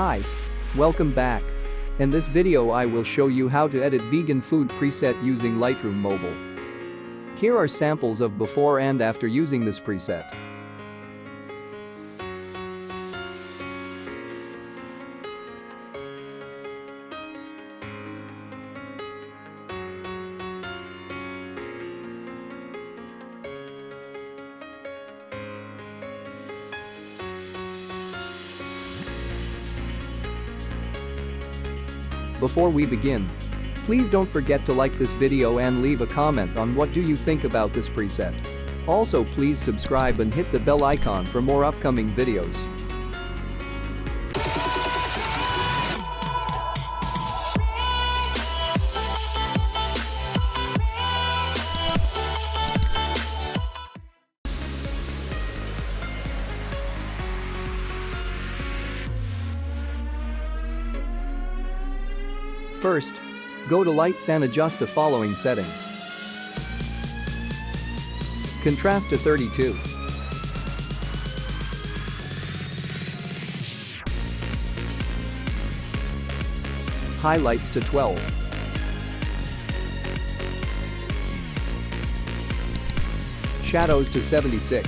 Hi, welcome back. In this video I will show you how to edit vegan food preset using Lightroom Mobile. Here are samples of before and after using this preset. Before we begin, please don't forget to like this video and leave a comment on what do you think about this preset. Also please subscribe and hit the bell icon for more upcoming videos. First, go to Lights and adjust the following settings. Contrast to 32. Highlights to 12. Shadows to 76.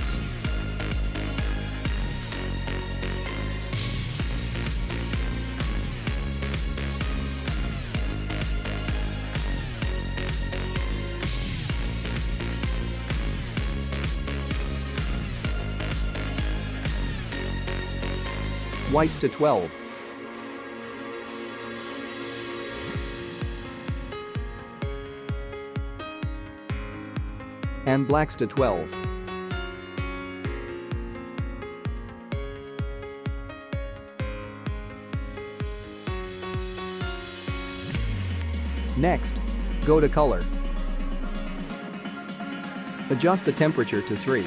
Whites to 12. And blacks to 12. Next, go to color. Adjust the temperature to 3.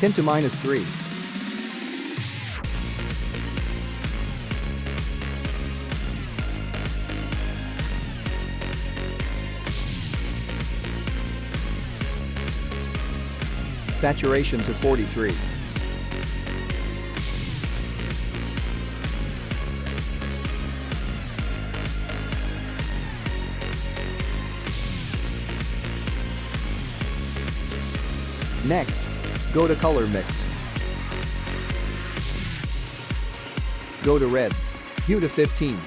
Tint to -3. Saturation to 43. Next, go to color mix. Go to red. Hue to 15.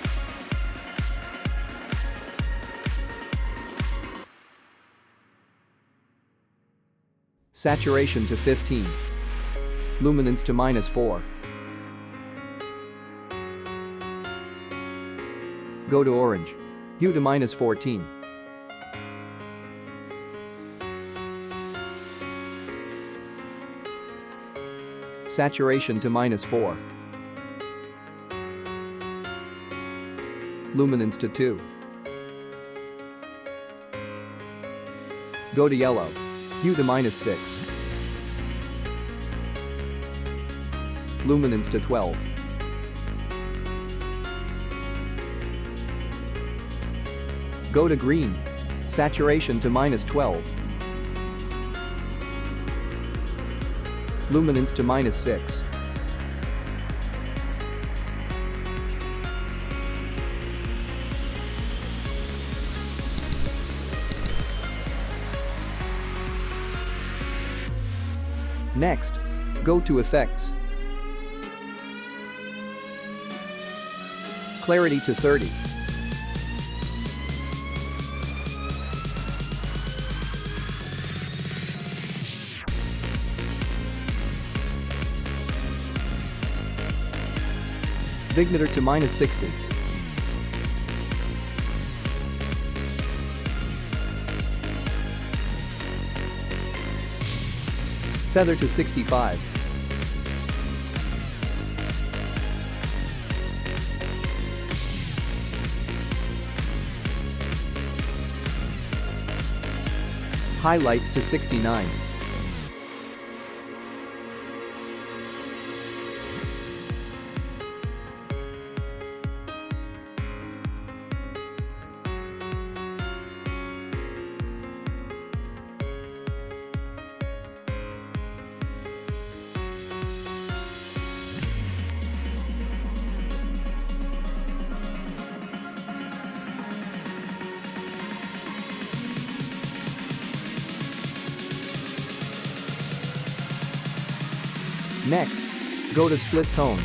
Saturation to 15. Luminance to -4. Go to orange. Hue to -14. Saturation to -4. Luminance to 2. Go to yellow. Hue to -6. Luminance to 12. Go to green. Saturation to -12. Luminance to -6. Next, go to Effects. Clarity to 30. Vignetter to -60. Feather to 65. Highlights to 69. Next, go to split tone.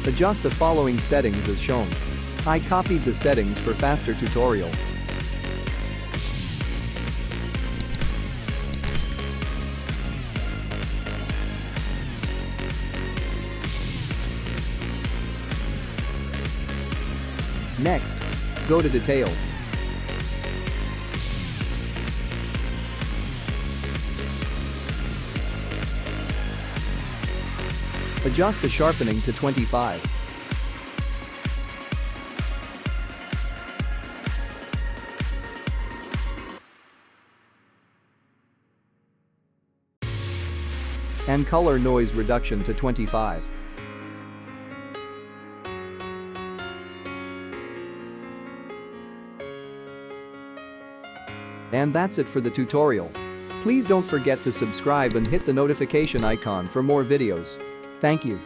Adjust the following settings as shown. I copied the settings for faster tutorial. Next, go to detail. Adjust the sharpening to 25. And color noise reduction to 25. And that's it for the tutorial. Please don't forget to subscribe and hit the notification icon for more videos. Thank you.